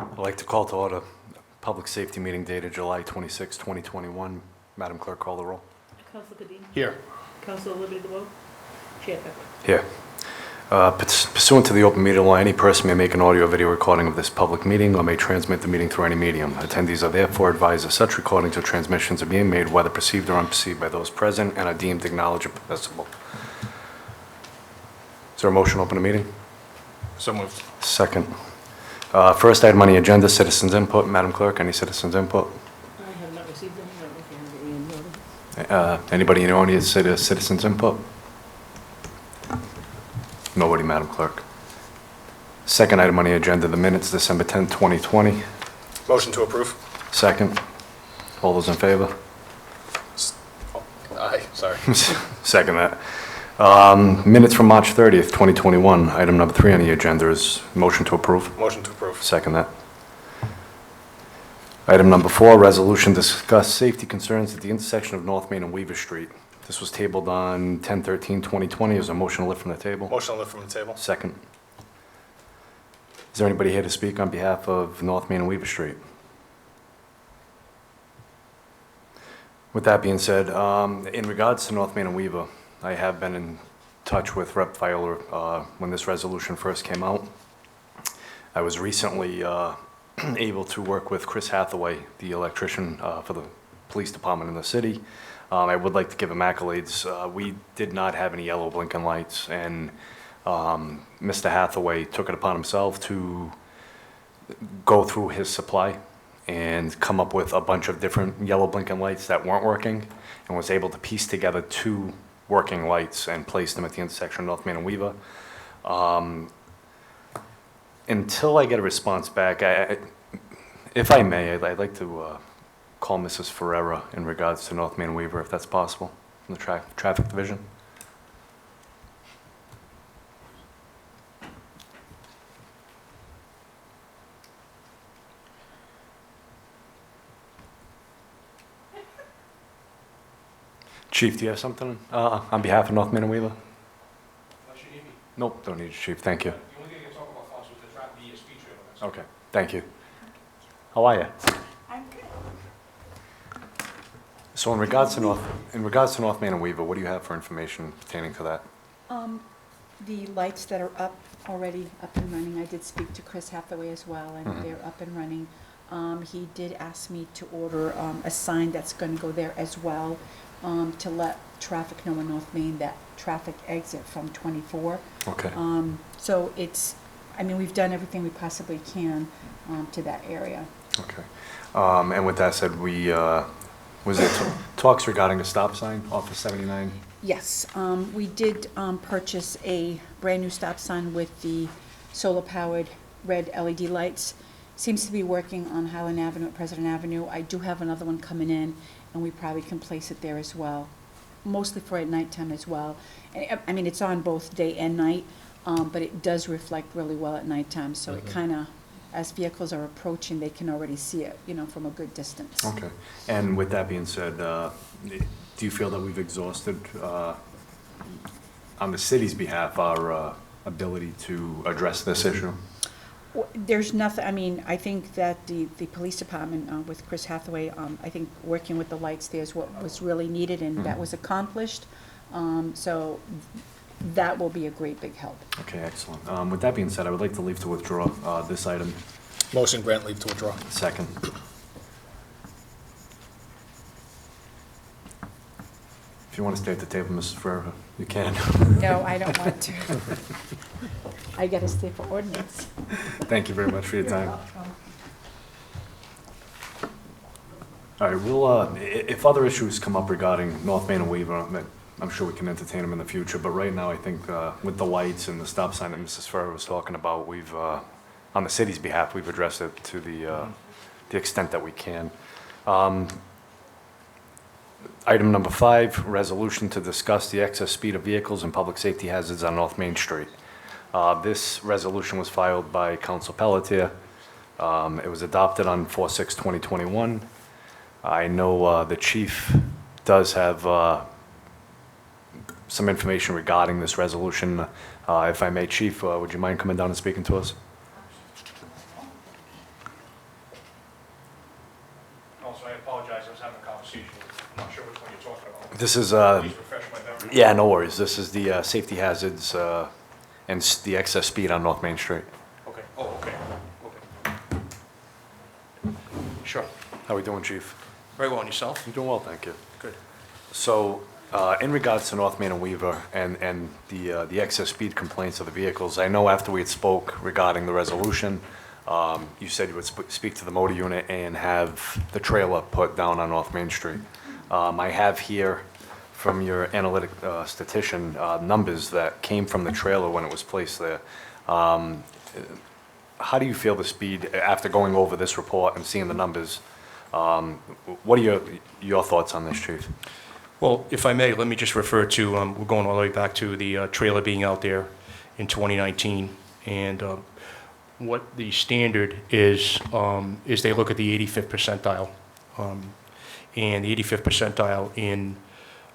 I'd like to call to order public safety meeting dated July 26, 2021. Madam Clerk, call the roll. Council Kadim. Here. Council Liberty DeVoe. Chair Pepper. Here. Pursuant to the open meeting law, any person may make an audio or video recording of this public meeting or may transmit the meeting through any medium. Attendees are therefore advised that such recordings or transmissions are being made, whether perceived or unperceived, by those present and are deemed acknowledged or permissible. Is there a motion to open the meeting? So moved. Second. First item on the agenda, citizens' input. Madam Clerk, any citizens' input? I have not received any, I don't know if you have any notice. Anybody in the audience say citizens' input? Nobody, Madam Clerk. Second item on the agenda, the minutes, December 10, 2020. Motion to approve. Second. All those in favor? Aye, sorry. Second that. Minutes from March 30th, 2021. Item number 3 on the agenda is motion to approve. Motion to approve. Second that. Item number 4, resolution discuss safety concerns at the intersection of North Main and Weaver Street. This was tabled on 10/13/2020. Is there a motion to lift from the table? Motion to lift from the table. Second. Is there anybody here to speak on behalf of North Main and Weaver Street? With that being said, in regards to North Main and Weaver, I have been in touch with Rep. Fowler when this resolution first came out. I was recently able to work with Chris Hathaway, the electrician for the police department in the city. I would like to give him accolades. We did not have any yellow blinking lights, and Mr. Hathaway took it upon himself to go through his supply and come up with a bunch of different yellow blinking lights that weren't working, and was able to piece together 2 working lights and place them at the intersection of North Main and Weaver. Until I get a response back, if I may, I'd like to call Mrs. Ferrera in regards to North Main and Weaver, if that's possible, from the traffic division. Chief, do you have something on behalf of North Main and Weaver? Nope, don't need you, Chief. Thank you. The only thing I can talk about, Fox, was the speed trailer. Okay, thank you. How are you? I'm good. So in regards to North Main and Weaver, what do you have for information pertaining to that? The lights that are already up and running, I did speak to Chris Hathaway as well, and they're up and running. He did ask me to order a sign that's going to go there as well, to let traffic know in North Main that traffic exit from 24. Okay. So we've done everything we possibly can to that area. Okay. And with that said, was there talks regarding a stop sign off of 79? Yes, we did purchase a brand-new stop sign with the solar-powered red LED lights. Seems to be working on Highland Avenue at President Avenue. I do have another one coming in, and we probably can place it there as well, mostly for at nighttime as well. I mean, it's on both day and night, but it does reflect really well at nighttime, so it kind of, as vehicles are approaching, they can already see it, from a good distance. Okay. And with that being said, do you feel that we've exhausted, on the city's behalf, our ability to address this issue? There's nothing, I think that the police department with Chris Hathaway, I think working with the lights there is what was really needed, and that was accomplished. So that will be a great big help. Okay, excellent. With that being said, I would like to leave to withdraw this item. Motion grant leave to withdraw. Second. If you want to stay at the table, Mrs. Ferrera, you can. No, I don't want to. I got to stay for ordinance. Thank you very much for your time. welcome. All right, we'll, if other issues come up regarding North Main and Weaver, I'm sure we can entertain them in the future, but right now, I think with the lights and the stop sign that Mrs. Ferrer was talking about, we've, on the city's behalf, we've addressed it to the extent that we can. Item number 5, resolution to discuss the excess speed of vehicles and public safety hazards on North Main Street. This resolution was filed by Council Pelletier. It was adopted on 4/6/2021. I know the chief does have some information regarding this resolution. If I may, Chief, would you mind coming down and speaking to us? so I apologize, I was having a conversation. I'm not sure which one you're talking about. This is, Please refresh my memory. yeah, no worries. This is the safety hazards and the excess speed on North Main Street. Okay, oh, okay, okay. Sure. How we doing, Chief? Very well, and yourself? I'm doing well, thank you. Good. So, in regards to North Main and Weaver and the excess speed complaints of the vehicles, I know after we had spoke regarding the resolution, you said you would speak to the motor unit and have the trailer put down on North Main Street. I have here from your analytic statistician, numbers that came from the trailer when it was placed there. How do you feel the speed, after going over this report and seeing the numbers, what are your thoughts on this, Chief? Well, if I may, let me just refer to, we're going all the way back to the trailer being out there in 2019. And what the standard is they look at the 85th percentile. And the 85th percentile in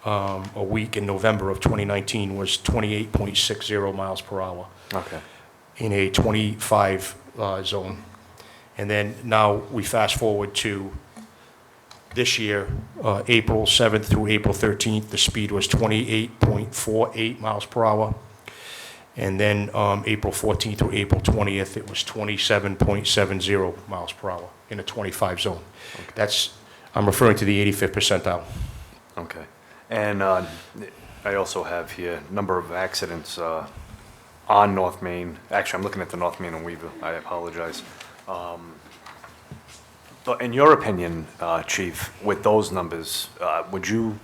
a week in November of 2019 was 28.60 miles per hour Okay. in a 25 zone. And then now we fast forward to this year, April 7th through April 13th, the speed was 28.48 miles per hour. And then April 14th through April 20th, it was 27.70 miles per hour in a 25 zone. That's, I'm referring to the 85th percentile. Okay. And I also have here number of accidents on North Main. Actually, I'm looking at the North Main and Weaver. I apologize. But in your opinion, Chief, with those numbers, would you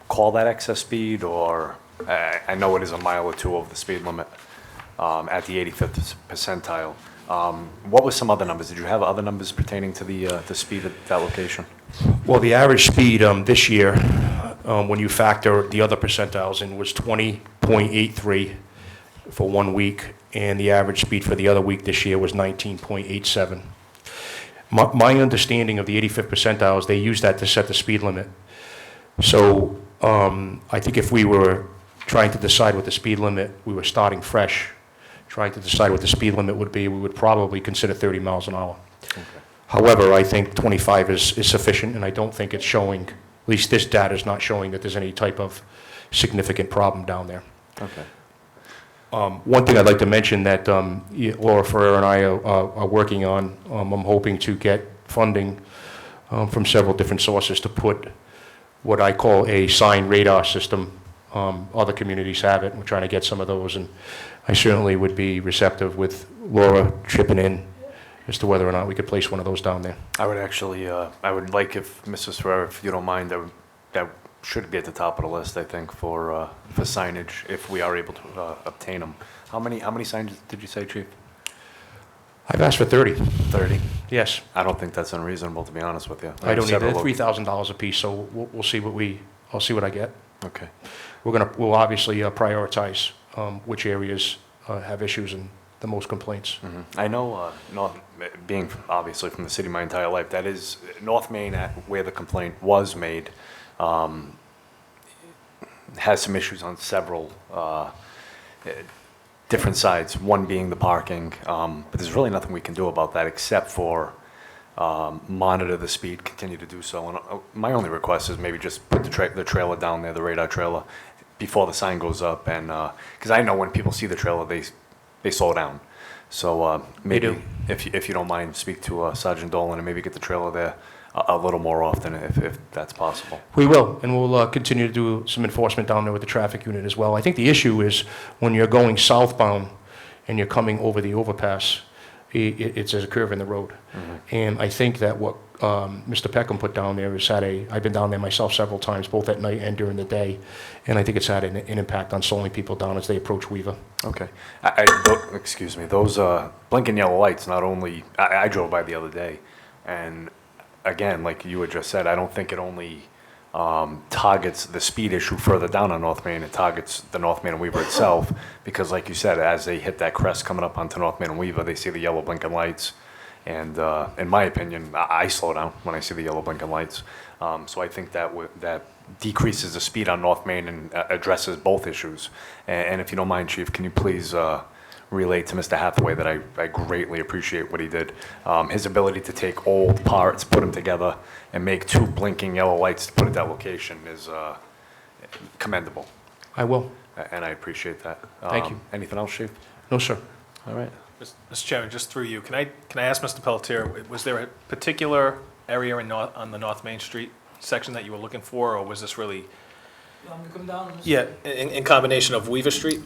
call that excess speed, or I know it is a mile or two over the speed limit at the 85th percentile? What were some other numbers? Did you have other numbers pertaining to the speed at that location? Well, the average speed this year, when you factor the other percentiles in, was 20.83 for 1 week, and the average speed for the other week this year was 19.87. My understanding of the 85th percentile is they use that to set the speed limit. So I think if we were trying to decide what the speed limit, we were starting fresh, trying to decide what the speed limit would be, we would probably consider 30 miles an hour. Okay. However, I think 25 is sufficient, and I don't think it's showing, at least this data is not showing that there's any type of significant problem down there. Okay. One thing I'd like to mention that Laura Ferrer and I are working on, I'm hoping to get funding from several different sources to put what I call a sign radar system. Other communities have it, and we're trying to get some of those, and I certainly would be receptive with Laura chipping in as to whether or not we could place one of those down there. I would actually, I would like if, Mrs. Ferrer, if you don't mind, that should be at the top of the list, I think, for signage, if we are able to obtain them. How many signs did you say, Chief? I've asked for 30, 30? yes. I don't think that's unreasonable, to be honest with you. I don't need Several that, of- $3,000 a piece, so we'll see I'll see what I get. Okay. We'll obviously prioritize which areas have issues and the most complaints. Mhm. I know, being obviously from the city my entire life, that is, North Main, where the complaint was made, has some issues on several different sides, one being the parking, but there's really nothing we can do about that except for monitor the speed, continue to do so. And my only request is maybe just put the trailer down there, the radar trailer, before the sign goes up, and because I know when people see the trailer, they slow down. So maybe do. if you don't mind, speak to Sergeant Dolan and maybe get the trailer there a little more often if that's possible. We will, and we'll continue to do some enforcement down there with the traffic unit as well. I think the issue is when you're going southbound and you're coming over the overpass, it's a curve in the road. And I think that what Mr. Peckham put down there has I've been down there myself several times, both at night and during the day, and I think it's had an impact on slowing people down as they approach Weaver. Okay. Excuse me, those blinking yellow lights, not only, I drove by the other day, and again, like you had just said, I don't think it only targets the speed issue further down on North Main, it targets the North Main and Weaver itself, because like you said, as they hit that crest coming up onto North Main and Weaver, they see the yellow blinking lights, and in my opinion, I slow down when I see the yellow blinking lights. So I think that decreases the speed on North Main and addresses both issues. And if you don't mind, Chief, can you please relay to Mr. Hathaway that I greatly appreciate what he did. His ability to take old parts, put them together, and make 2 blinking yellow lights to put at that location is commendable, I will. and I appreciate that. Thank you. Anything else, Chief? No, sir. All right. Mr. Chairman, just through you, can I ask Mr. Pelletier, was there a particular area on the North Main Street section that you were looking for, or was this really? You want me to come down? Mr. Yeah, in combination of Weaver Street?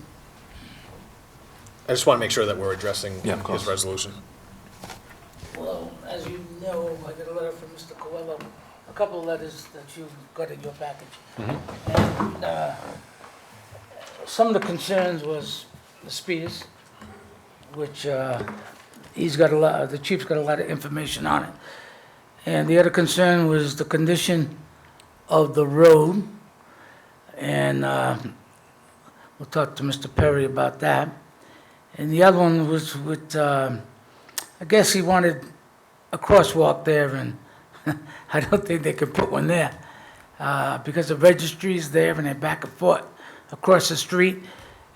I just want to make sure that we're addressing Yeah, of course. his resolution. Well, as you know, I got a letter from Mr. Coelho, a couple of letters that you've got in your package. And some of the concerns was the speeders, which he's got the chief's got a lot of information on it. And the other concern was the condition of the road, and we'll talk to Mr. Perry about that. And the other one was with, I guess he wanted a crosswalk there, and I don't think they could put one there, because the registry's there and they're back and forth across the street,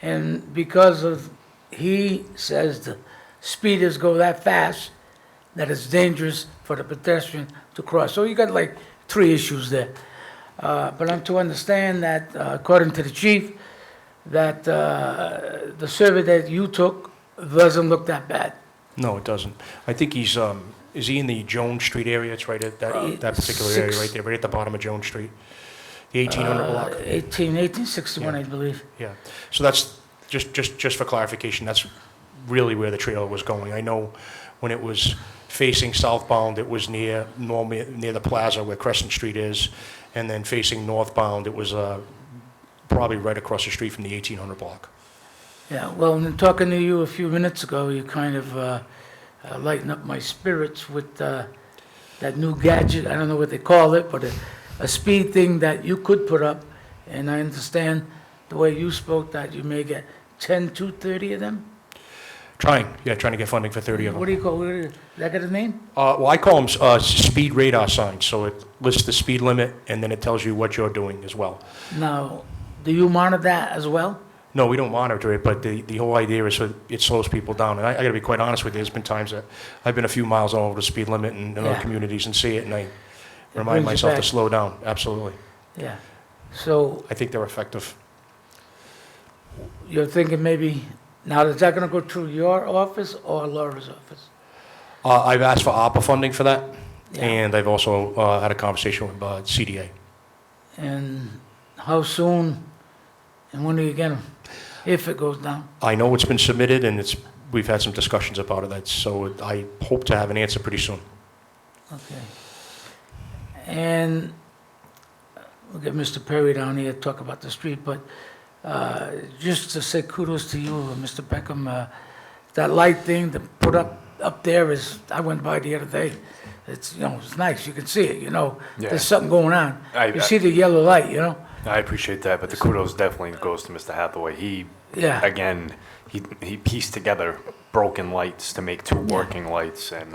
and because of, he says the speeders go that fast, that it's dangerous for the pedestrian to cross. So you got like 3 issues there. But I'm to understand that, according to the chief, that the survey that you took doesn't look that bad. No, it doesn't. I think he's, is he in the Jones Street area? It's right at that particular area right there, right at the bottom of Jones Street. The 1800 block? 1861, Yeah. I believe. Yeah. So that's, just for clarification, that's really where the trailer was going. I know when it was facing southbound, it was near the plaza where Crescent Street is, and then facing northbound, it was probably right across the street from the 1800 block. Yeah, well, in talking to you a few minutes ago, you kind of lighten up my spirits with that new gadget, I don't know what they call it, but a speed thing that you could put up, and I understand the way you spoke that you may get 10 to 30 of them? Trying to get funding for 30 of them. What do you call, did that get a name? Well, I call them speed radar signs, so it lists the speed limit, and then it tells you what you're doing as well. Now, do you monitor that as well? No, we don't monitor it, but the whole idea is so it slows people down. And I got to be quite honest with you, there's been times that I've been a few miles over the speed limit in other Yeah. communities and see it, and I brings remind you myself to back. slow down. Absolutely. Yeah. So I think they're effective. you're thinking maybe, now is that gonna go through your office or Laura's office? I've asked for ARPA funding for that, Yeah. and I've also had a conversation with CDA. And how soon, and when do you get them? If it goes down? I know it's been submitted, and we've had some discussions about it, so I hope to have an answer pretty soon. Okay. And we'll get Mr. Perry down here to talk about the street, but just to say kudos to you, Mr. Peckham, that light thing to put up there is, I went by the other day. It's, it's nice, you can see it, Yeah. there's something going on. I- You see the yellow light, I appreciate that, but the kudos definitely goes to Mr. Hathaway. He, Yeah. again, he pieced together broken lights to make 2 working lights, and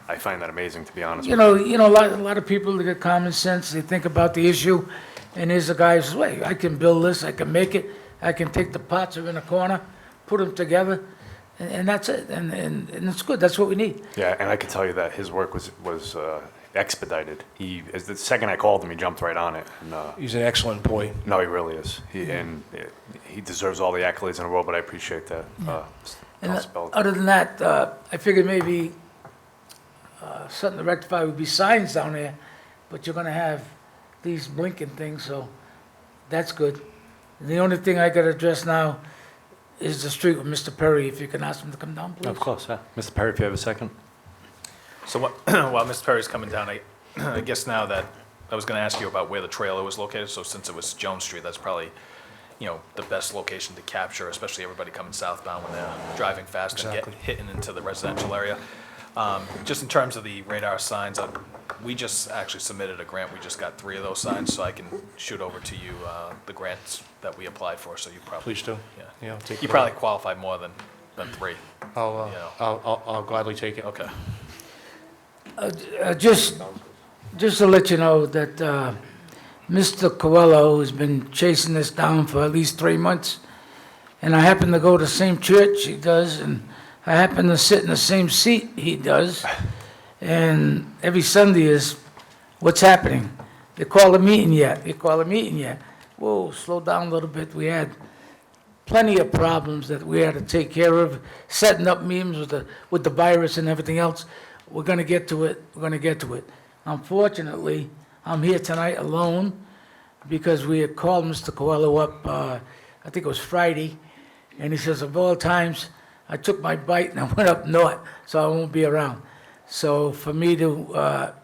I find that amazing, to be honest with you. A lot of people that get common sense, they think about the issue, and here's a guy who says, wait, I can build this, I can make it, I can take the parts that are in the corner, put them together, and that's it, and it's good, that's what we need. Yeah, and I can tell you that his work was expedited. As the second I called him, he jumped right on it, and He's an excellent employee. no, he really is. He deserves all the accolades in the world, but I appreciate that. And I'll spell it. other than that, I figured maybe something to rectify would be signs down there, but you're gonna have these blinking things, so that's good. The only thing I gotta address now is the street with Mr. Perry, if you can ask him to come down, please. Of course, yeah. Mr. Perry, if you have a second. So while Mr. Perry's coming down, I guess now that I was going to ask you about where the trailer was located, so since it was Jones Street, that's probably, the best location to capture, especially everybody coming southbound when they're driving fast and Exactly. hitting into the residential area. Just in terms of the radar signs, we just actually submitted a grant, we just got 3 of those signs, so I can shoot over to you the grants that we applied for, so you probably. Please do. Yeah. Yeah, I'll take You it. probably qualify more than 3. I'll gladly take it. Okay. Just to let you know that Mr. Coelho has been chasing this down for at least 3 months, and I happen to go to the same church he does, and I happen to sit in the same seat he does, and every Sunday is, what's happening? They call a meeting yet? They call a meeting yet? Whoa, slow down a little bit. We had plenty of problems that we had to take care of, setting up meetings with the virus and everything else. We're gonna get to it, we're gonna get to it. Unfortunately, I'm here tonight alone because we had called Mr. Coelho up, I think it was Friday, and he says, of all times, I took my bite and I went up north, so I won't be around. So for me to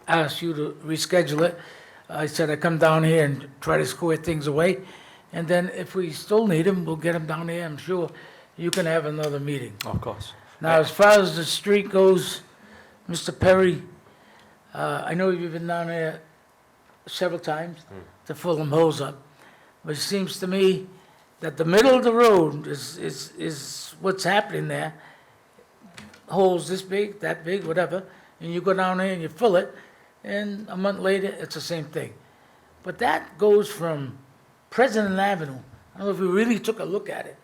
ask you to reschedule it, I said I'd come down here and try to square things away, and then if we still need him, we'll get him down here. I'm sure you can have another meeting. Of course. Now, as far as the street goes, Mr. Perry, I know you've been down there several times to fill them holes up, but it seems to me that the middle of the road is what's happening there. Holes this big, that big, whatever, and you go down there and you fill it, and a month later, it's the same thing. But that goes from President Avenue, I don't know if we really took a look at it,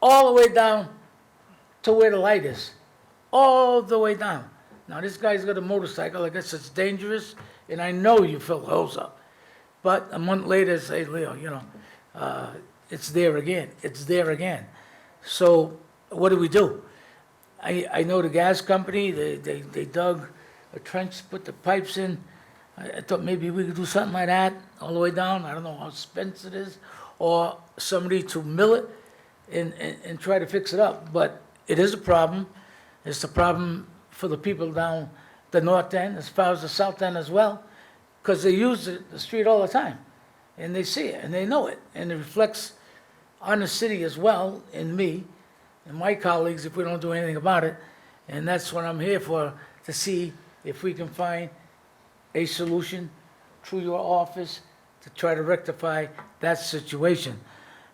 all the way down to where the light is, all the way down. Now, this guy's got a motorcycle, I guess it's dangerous, and I know you fill holes up. But a month later, say, Leo, it's there again, it's there again. So what do? I know the gas company, they dug a trench, put the pipes in. I thought maybe we could do something like that all the way down. I don't know how expensive it is, or somebody to mill it and try to fix it up. But it is a problem. It's a problem for the people down the north end, as far as the south end as well, because they use the street all the time, and they see it, and they know it, and it reflects on the city as well, and me, and my colleagues, if we don't do anything about it. And that's what I'm here for, to see if we can find a solution through your office to try to rectify that situation.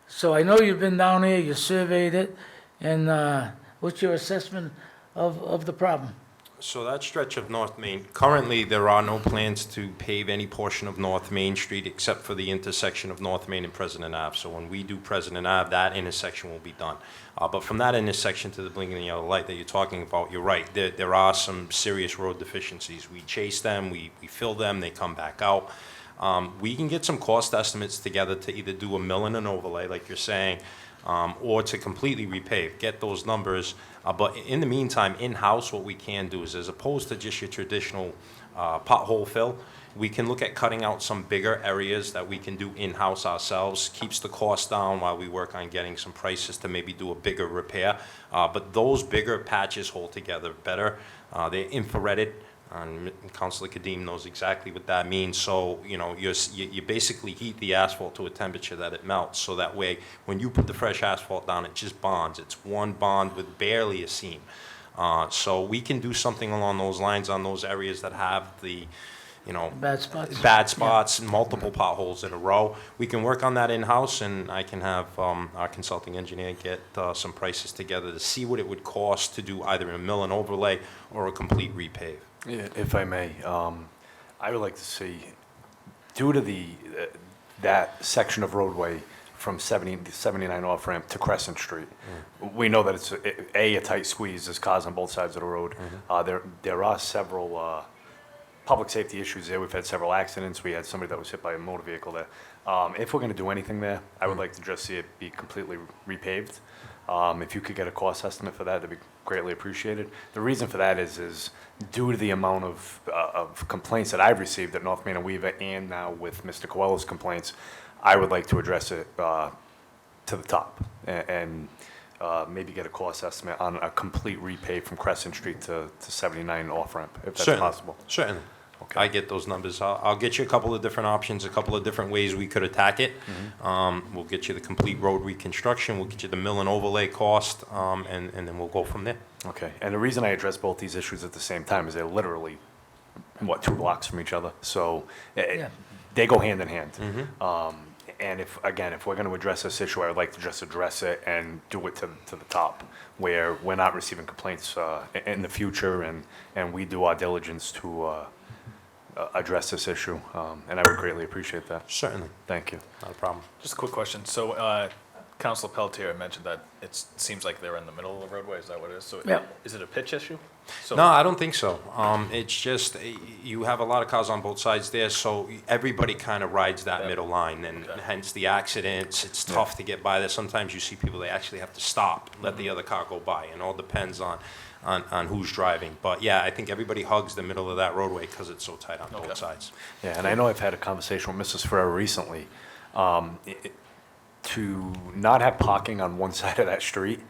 So I know you've been down there, you surveyed it, and what's your assessment of the problem? So that stretch of North Main, currently, there are no plans to pave any portion of North Main Street except for the intersection of North Main and President Ave. So when we do President Ave, that intersection will be done. But from that intersection to the blinking yellow light that you're talking about, you're right. There are some serious road deficiencies. We chase them, we fill them, they come back out. We can get some cost estimates together to either do a mill and an overlay, like you're saying, or to completely repave, get those numbers. But in the meantime, in-house, what we can do is, as opposed to just your traditional pothole fill, we can look at cutting out some bigger areas that we can do in-house ourselves, keeps the cost down while we work on getting some prices to maybe do a bigger repair. But those bigger patches hold together better. They're infrareded. And Councilor Kadim knows exactly what that means. So, you basically heat the asphalt to a temperature that it melts. So that way, when you put the fresh asphalt down, it just bonds. It's one bond with barely a seam. So we can do something along those lines on those areas that have the, Bad spots. and multiple potholes in a row. We can work on that in-house, and I can have our consulting engineer get some prices together to see what it would cost to do either a mill and overlay or a complete repave. Yeah, if I may, I would like to see, due to that section of roadway from 79 off-ramp to Crescent Street, we know that it's, a tight squeeze, there's cars on both sides of the road. There are several public safety issues there. We've had several accidents. We had somebody that was hit by a motor vehicle there. If we're going to do anything there, I would like to just see it be completely repaved. If you could get a cost estimate for that, that'd be greatly appreciated. The reason for that is due to the amount of complaints that I've received at North Main and Weaver, and now with Mr. Coelho's complaints, I would like to address it to the top and maybe get a cost estimate on a complete repave from Crescent Street to 79 off-ramp, if that's possible. Certainly. Okay. I get those numbers. I'll get you a couple of different options, a couple of different ways we could attack it. We'll get you the complete road reconstruction, we'll get you the mill and overlay cost, and then we'll go from there. Okay, and the reason I address both these issues at the same time is they're literally, 2 blocks from each other? So they go hand in hand. And if we're going to address this issue, I would like to just address it and do it to the top, where we're not receiving complaints in the future, and we do our diligence to address this issue, and I would greatly appreciate that. Certainly, Thank you. not a problem. Just a quick question. So Council Pelletier mentioned that it seems like they're in the middle of the roadway, is that what it is? So Yeah. is it a pitch issue? So No, I don't think so. It's just, you have a lot of cars on both sides there, so everybody kind of rides that Yeah. middle line, and Okay. hence the accidents. It's tough to get by there. Sometimes you see people, they actually have to stop, let the other car go by, and all depends on who's driving. But yeah, I think everybody hugs the middle of that roadway because it's so tight on Okay. both sides. Yeah, and I know I've had a conversation with Mrs. Ferrera recently. To not have parking on one side of that street,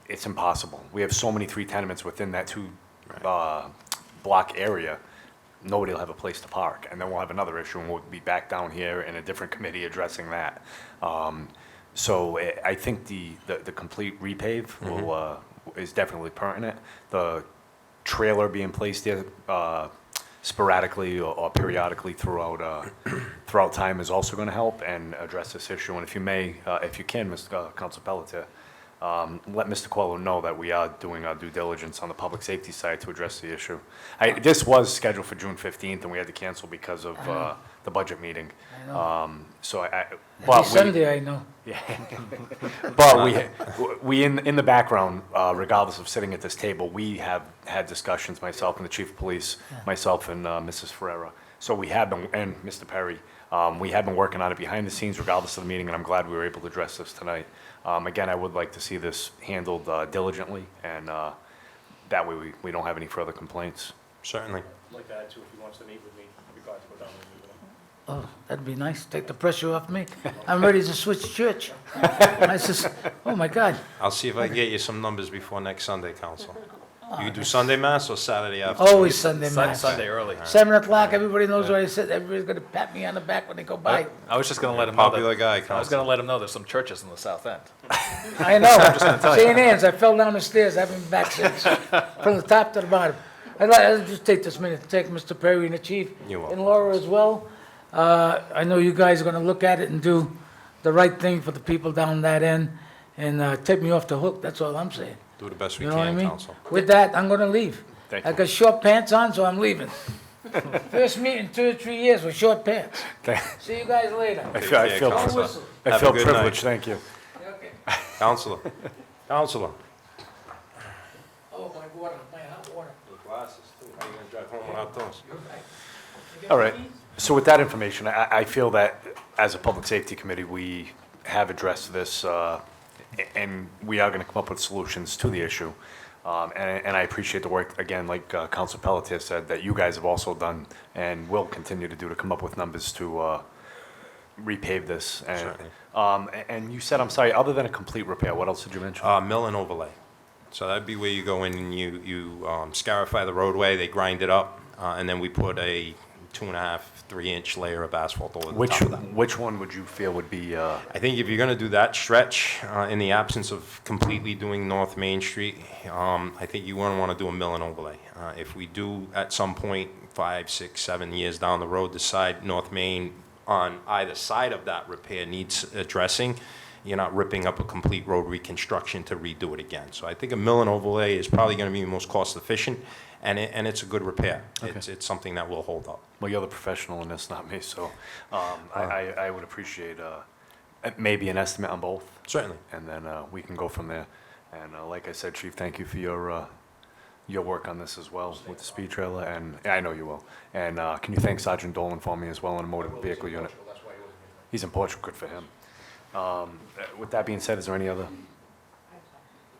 it's impossible. We have so many three tenements within that block area. Nobody will have a place to park, and then we'll have another issue, and we'll be back down here in a different committee addressing that. So I think the complete repave will, is definitely pertinent. The trailer being placed there sporadically or periodically throughout time is also going to help and address this issue. And if you may, if you can, Mr. Council Pelletier, let Mr. Coelho know that we are doing our due diligence on the public safety side to address the issue. This was scheduled for June 15th, and we had to cancel because of the budget meeting. I know. So Every but Sunday, I know. but we in the background, regardless of sitting at this table, we have had discussions, myself and the chief of police, myself and Mrs. Ferrera. So we have been, and Mr. Perry, we have been working on it behind the scenes regardless of the meeting, and I'm glad we were able to address this tonight. Again, I would like to see this handled diligently, and that way we don't have any further complaints. Certainly. I'd like to add too, if he wants to meet with me, I'd be glad to go down and meet with him. Oh, that'd be nice, take the pressure off me. I'm ready to switch church. I says, oh my God, I'll see if I can get you some numbers before next Sunday, Council. You do Sunday mass or Saturday afternoon? always Sunday mass. Sunday early. 7 o'clock, everybody knows where I sit, everybody's gonna pat me on the back when they go by. I was just gonna let him know Popular that, guy, I was Council. gonna let him know there's some churches in the south end. I know, St. Anne's, I fell down the stairs, I haven't been back since, from the top to the bottom. I'd just take this minute to thank Mr. Perry and the chief, You're welcome. and Laura as well. I know you guys are gonna look at it and do the right thing for the people down that end, and take me off the hook, that's all I'm saying. Do the best we You know what I can, mean? Council. With that, I'm gonna leave. Thank I you. got short pants on, so I'm leaving. First meeting in 2 or 3 years with short pants. See you guys later. I feel, I care, feel, Councilor. Whistle. I Have a feel good night. privileged, thank you. Okay. Counselor. Counselor. Oh, my water, my hot water. Glasses, too. How are you gonna drive home without those? All right, so with that information, I feel that as a public safety committee, we have addressed this, and we are gonna come up with solutions to the issue. And I appreciate the work, again, like Council Pelletier said, that you guys have also done and will continue to do to come up with numbers to repave this. Certainly. And you said, I'm sorry, other than a complete repair, what else did you mention? Mill and overlay. So that'd be where you go in and you scarify the roadway, they grind it up, and then we put a 2.5, 3-inch layer of asphalt over the top of that. Which one would you feel would be, I think if you're gonna do that stretch, in the absence of completely doing North Main Street, I think you wouldn't wanna do a mill and overlay. If we do at some point, 5, 6, 7 years down the road, decide North Main on either side of that repair needs addressing, you're not ripping up a complete road reconstruction to redo it again. So I think a mill and overlay is probably gonna be the most cost efficient, and it's a good repair. It's something that will hold up. well, you're the professional in this, not me, so I would appreciate maybe an estimate on both. Certainly. And then we can go from there. And like I said, Chief, thank you for your work on this as well with the speed trailer, and I know you will. And can you thank Sergeant Dolan for me as well in the motor vehicle unit? He's in Portugal, good for him. With that being said, is there any other?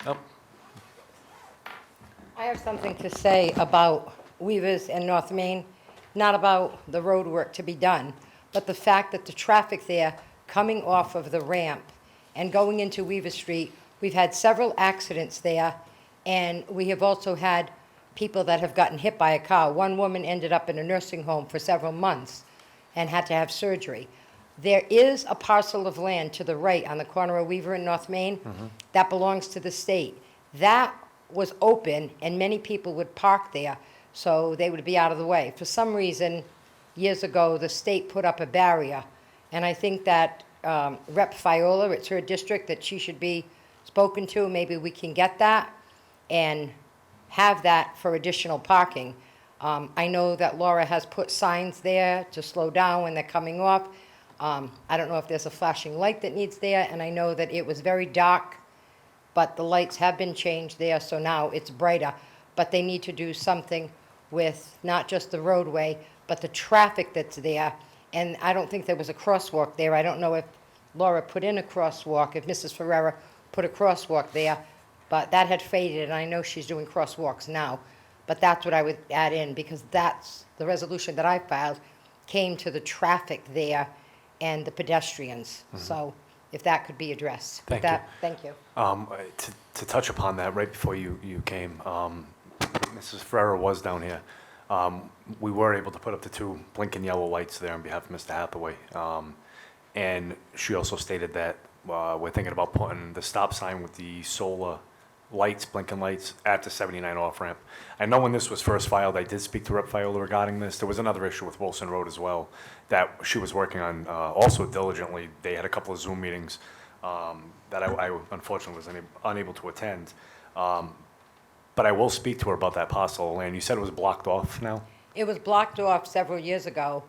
Oh, I have something to say about Weavers and North Main, not about the road work to be done, but the fact that the traffic there coming off of the ramp and going into Weaver Street, we've had several accidents there, and we have also had people that have gotten hit by a car. One woman ended up in a nursing home for several months and had to have surgery. There is a parcel of land to the right on the corner of Weaver and North Main that belongs to the state. That was open, and many people would park there, so they would be out of the way. For some reason, years ago, the state put up a barrier, and I think that Rep. Fiola, it's her district, that she should be spoken to. Maybe we can get that and have that for additional parking. I know that Laura has put signs there to slow down when they're coming off. I don't know if there's a flashing light that needs there, and I know that it was very dark, but the lights have been changed there, so now it's brighter. But they need to do something with not just the roadway, but the traffic that's there. And I don't think there was a crosswalk there. I don't know if Laura put in a crosswalk, if Mrs. Ferrera put a crosswalk there, but that had faded, and I know she's doing crosswalks now. But that's what I would add in, because that's the resolution that I filed, came to the traffic there and the pedestrians. So if that could be addressed. Thank With you. that, thank you. To touch upon that, right before you came, Mrs. Ferrera was down here. We were able to put up the 2 blinking yellow lights there on behalf of Mr. Hathaway. And she also stated that we're thinking about putting the stop sign with the solar lights, blinking lights, at the 79 off-ramp. I know when this was first filed, I did speak to Rep. Viola regarding this. There was another issue with Wilson Road as well that she was working on also diligently. They had a couple of Zoom meetings that I unfortunately was unable to attend. But I will speak to her about that parcel of land. You said it was blocked off now? It was blocked off several years ago,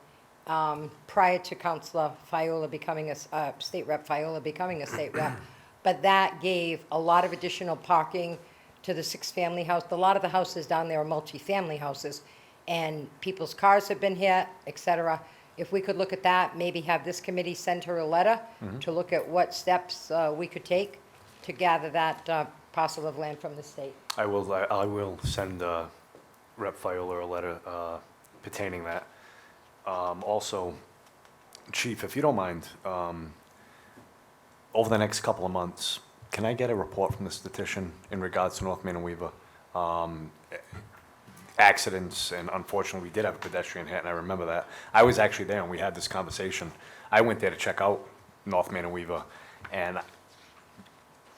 prior to Councilor Fiola becoming State Rep Fiola becoming a state rep. But that gave a lot of additional parking to the 6-family house. A lot of the houses down there are multi-family houses, and people's cars have been hit, et cetera. If we could look at that, maybe have this committee send her a letter to look at what steps we could take to gather that parcel of land from the state. I will send Rep. Viola a letter pertaining that. Also, Chief, if you don't mind, over the next couple of months, can I get a report from the statistician in regards to North Main and Weaver? Accidents, and unfortunately, we did have a pedestrian hit, and I remember that. I was actually there, and we had this conversation. I went there to check out North Main and Weaver, and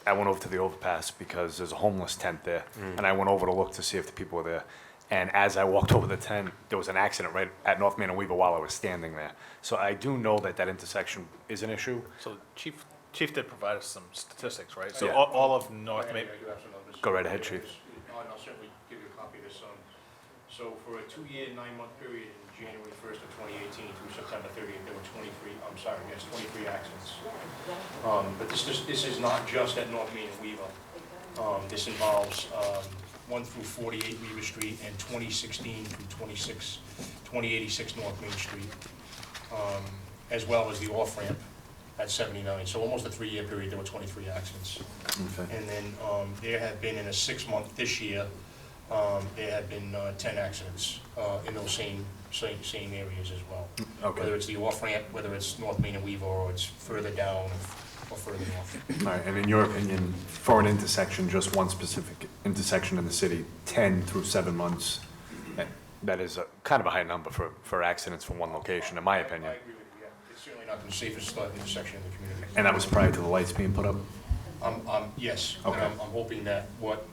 I went over to the overpass because there's a homeless tent there, and I went over to look to see if the people were there. And as I walked over the tent, there was an accident right at North Main and Weaver while I was standing there. So I do know that that intersection is an issue. So Chief did provide us some statistics, right? So Yeah. all of North Main, Go right ahead, Chief. I'll certainly give you a copy of this. So for a 2-year, 9-month period in January 1st of 2018 through September 30th, there were 23 accidents. But this is not just at North Main and Weaver. This involves 1 through 48 Weaver Street and 2016 through 2086 North Main Street, as well as the off-ramp at 79. So almost a 3-year period, there were 23 accidents. Okay. And then there have been, in a 6-month this year, there have been 10 accidents in those same areas as well. Okay. Whether it's the off-ramp, whether it's North Main and Weaver, or it's further down or further north. All right, and in your opinion, for an intersection, just one specific intersection in the city, 10 through 7 months, that is kind of a high number for accidents from one location, in my opinion. I agree with you, yeah. It's certainly not the safest intersection in the community. And that was prior to the lights being put up? Yes. Okay. And I'm hoping that what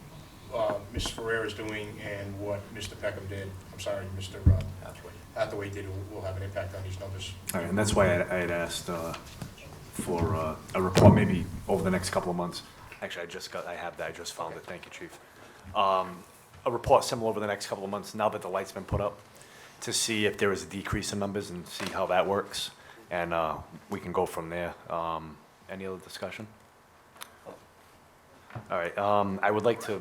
Ms. Ferrer is doing and what Mr. Peckham did, Mr. Hathaway did, will have an impact on these numbers. All right, and that's why I had asked for a report maybe over the next couple of months. Actually, I have that, I just found it, thank you, Chief. A report similar over the next couple of months, now that the light's been put up, to see if there is a decrease in numbers and see how that works. And we can go from there. Any other discussion? All right, I would like to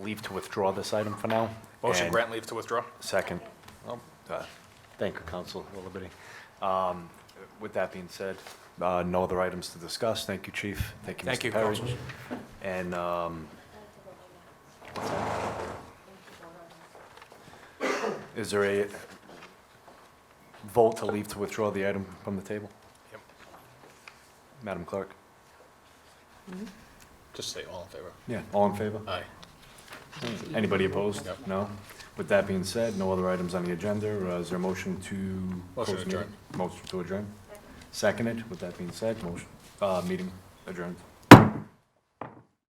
leave to withdraw this item for now. motion And- grant leave to withdraw? Second. Thank you, Council Willoughby. With that being said, no other items to discuss. Thank you, Chief. Thank you, Thank Mr. you, Perry. Council. And, is there a vote to leave to withdraw the item from the table? Yep. Madam Clerk? Just say all in favor. Yeah, all in favor? Aye. Anybody opposed? Yep. No? With that being said, no other items on the agenda. Is there a motion to? close Motion the meeting? adjourned. Motion to adjourn. Seconded. With that being said, motion, meeting adjourned.